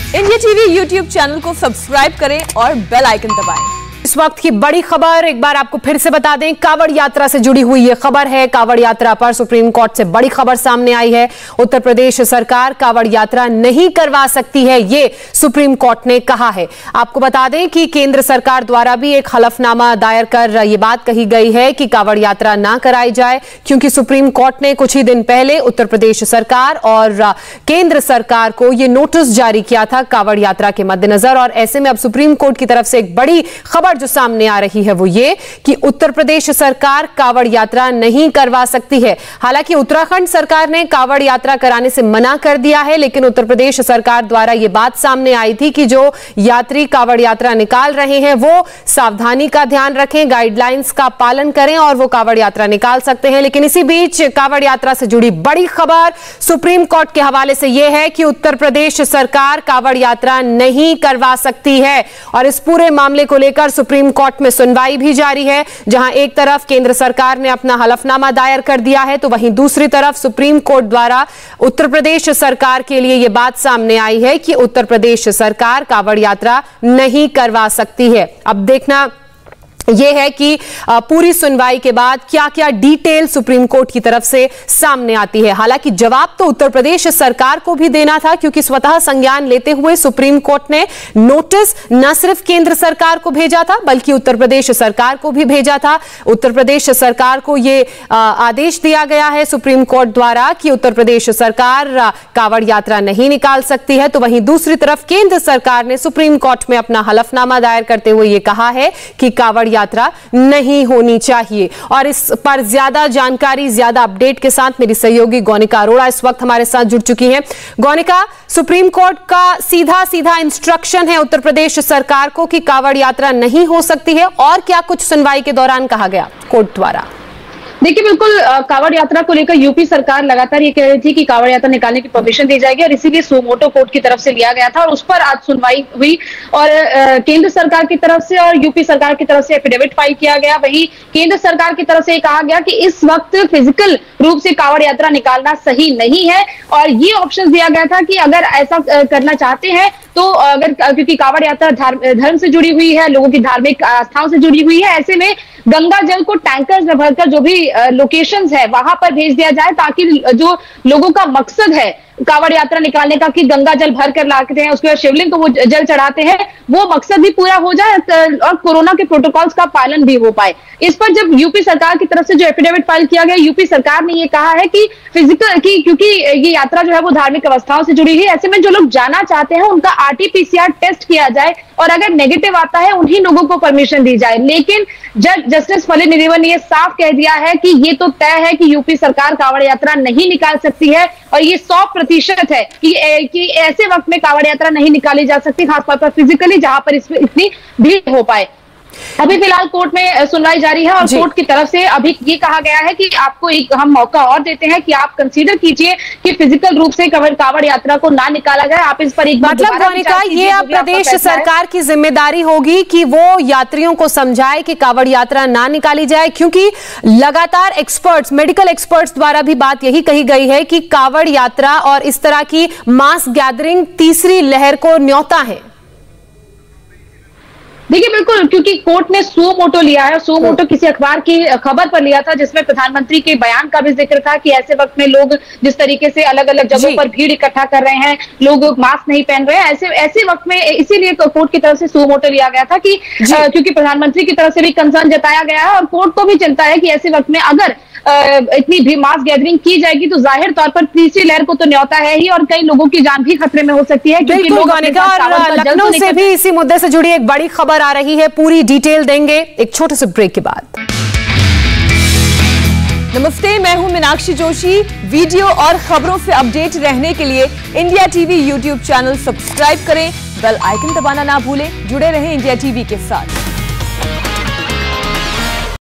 India TV YouTube channel को subscribe करें और बेल आइकन दबाएं। इस वक्त की बड़ी खबर एक बार आपको फिर से बता दें, कावड़ यात्रा से जुड़ी हुई ये खबर है। कावड़ यात्रा पर सुप्रीम कोर्ट से बड़ी खबर सामने आई है। उत्तर प्रदेश सरकार कावड़ यात्रा नहीं करवा सकती है, ये सुप्रीम कोर्ट ने कहा है। आपको बता दें कि केंद्र सरकार द्वारा भी एक हलफनामा दायर कर यह बात कही गई है कि कावड़ यात्रा ना कराई जाए, क्योंकि सुप्रीम कोर्ट ने कुछ ही दिन पहले उत्तर प्रदेश सरकार और केंद्र सरकार को यह नोटिस जारी किया था कावड़ यात्रा के मद्देनजर। और ऐसे में अब सुप्रीम कोर्ट की तरफ से एक बड़ी खबर जो सामने आ रही है वो ये कि उत्तर प्रदेश सरकार कावड़ यात्रा नहीं करवा सकती है। हालांकि उत्तराखंड सरकार ने कावड़ यात्रा कराने से मना कर दिया है, लेकिन उत्तर प्रदेश सरकार द्वारा यह बात सामने आई थी कि जो यात्री कावड़ यात्रा निकाल रहे हैं वो सावधानी का ध्यान रखें, गाइडलाइंस का पालन करें और वो कावड़ यात्रा निकाल सकते हैं। लेकिन इसी बीच कावड़ यात्रा से जुड़ी बड़ी खबर सुप्रीम कोर्ट के हवाले से यह है कि उत्तर प्रदेश सरकार कावड़ यात्रा नहीं करवा सकती है। और इस पूरे मामले को लेकर सुप्रीम कोर्ट में सुनवाई भी जारी है, जहां एक तरफ केंद्र सरकार ने अपना हलफनामा दायर कर दिया है, तो वहीं दूसरी तरफ सुप्रीम कोर्ट द्वारा उत्तर प्रदेश सरकार के लिए यह बात सामने आई है कि उत्तर प्रदेश सरकार कावड़ यात्रा नहीं करवा सकती है। अब देखना यह है कि पूरी सुनवाई के बाद क्या क्या डिटेल सुप्रीम कोर्ट की तरफ से सामने आती है। हालांकि जवाब तो उत्तर प्रदेश सरकार को भी देना था, क्योंकि स्वतः संज्ञान लेते हुए सुप्रीम कोर्ट ने नोटिस न सिर्फ केंद्र सरकार को भेजा था बल्कि उत्तर प्रदेश सरकार को भी भेजा था। उत्तर प्रदेश सरकार को यह आदेश दिया गया है सुप्रीम कोर्ट द्वारा कि उत्तर प्रदेश सरकार कावड़ यात्रा नहीं निकाल सकती है, तो वहीं दूसरी तरफ केंद्र सरकार ने सुप्रीम कोर्ट में अपना हलफनामा दायर करते हुए यह कहा है कि कावड़ यात्रा नहीं होनी चाहिए। और इस पर ज्यादा जानकारी, ज्यादा अपडेट के साथ मेरी सहयोगी गौनिका अरोड़ा इस वक्त हमारे साथ जुड़ चुकी हैं। गौनिका, सुप्रीम कोर्ट का सीधा सीधा इंस्ट्रक्शन है उत्तर प्रदेश सरकार को कि कावड़ यात्रा नहीं हो सकती है, और क्या कुछ सुनवाई के दौरान कहा गया कोर्ट द्वारा? देखिए, बिल्कुल कावड़ यात्रा को लेकर यूपी सरकार लगातार ये कह रही थी कि कावड़ यात्रा निकालने की परमिशन दी जाएगी, और इसीलिए सुमोटो कोर्ट की तरफ से लिया गया था और उस पर आज सुनवाई हुई। और केंद्र सरकार की तरफ से और यूपी सरकार की तरफ से एफिडेविट फाइल किया गया। वही केंद्र सरकार की तरफ से कहा गया कि इस वक्त फिजिकल रूप से कावड़ यात्रा निकालना सही नहीं है, और ये ऑप्शन दिया गया था कि अगर ऐसा करना चाहते हैं तो अगर, क्योंकि कावड़ यात्रा धर्म से जुड़ी हुई है, लोगों की धार्मिक आस्थाओं से जुड़ी हुई है, ऐसे में गंगा जल को टैंकर्स में भरकर जो भी लोकेशंस है वहां पर भेज दिया जाए, ताकि जो लोगों का मकसद है कावड़ यात्रा निकालने का कि गंगा जल भर कर लाते हैं, उसके बाद शिवलिंग को वो जल चढ़ाते हैं, वो मकसद भी पूरा हो जाए और कोरोना के प्रोटोकॉल्स का पालन भी हो पाए। इस पर जब यूपी सरकार की तरफ से जो एफिडेविट फाइल किया गया, यूपी सरकार ने ये कहा है कि क्योंकि ये यात्रा जो है वो धार्मिक अवस्थाओं से जुड़ी है, ऐसे में जो लोग जाना चाहते हैं उनका RT-PCR टेस्ट किया जाए और अगर नेगेटिव आता है उन्हीं लोगों को परमिशन दी जाए। लेकिन जज जस्टिस फली निरीवन ने यह साफ कह दिया है कि ये तो तय है कि यूपी सरकार कावड़ यात्रा नहीं निकाल सकती है, और ये 100% है कि ऐसे वक्त में कावड़ यात्रा नहीं निकाली जा सकती, खासतौर पर फिजिकली जहां पर इसमें इतनी भीड़ हो पाए। अभी फिलहाल कोर्ट में सुनवाई जारी है और कोर्ट की तरफ से अभी ये कहा गया है कि आपको एक हम मौका और देते हैं कि आप कंसीडर कीजिए कि फिजिकल रूप से कावड़ यात्रा को ना निकाला जाए। आप इस पर एक बार मतलब गौनिका, ये अब प्रदेश सरकार की जिम्मेदारी होगी कि वो यात्रियों को समझाए कि कावड़ यात्रा ना निकाली जाए, क्योंकि लगातार एक्सपर्ट्स, मेडिकल एक्सपर्ट्स द्वारा भी बात यही कही गई है कि कावड़ यात्रा और इस तरह की मास गैदरिंग तीसरी लहर को न्योता है। देखिए, बिल्कुल, क्योंकि कोर्ट ने सो मोटो लिया है। सो मोटो किसी अखबार की खबर पर लिया था, जिसमें प्रधानमंत्री के बयान का भी जिक्र था कि ऐसे वक्त में लोग जिस तरीके से अलग अलग जगहों पर भीड़ इकट्ठा कर रहे हैं, लोग मास्क नहीं पहन रहे हैं, ऐसे वक्त में इसीलिए कोर्ट की तरफ से सो मोटो लिया गया था कि क्योंकि प्रधानमंत्री की तरफ से भी कंसर्न जताया गया है और कोर्ट को भी चिंता है कि ऐसे वक्त में अगर इतनी भी मास गैदरिंग की जाएगी तो जाहिर तौर पर तीसरी लहर को तो न्योता है ही, और कई लोगों की जान भी खतरे में हो सकती है, क्योंकि लोग लखनऊ से भी इसी मुद्दे से जुड़ी एक बड़ी खबर आ रही है, पूरी डिटेल देंगे एक छोटे से ब्रेक के बाद। नमस्ते, मैं हूं मीनाक्षी जोशी। वीडियो और खबरों से अपडेट रहने के लिए India TV YouTube channel subscribe करें, बेल आइकन दबाना ना भूलें। जुड़े रहें इंडिया टीवी के साथ।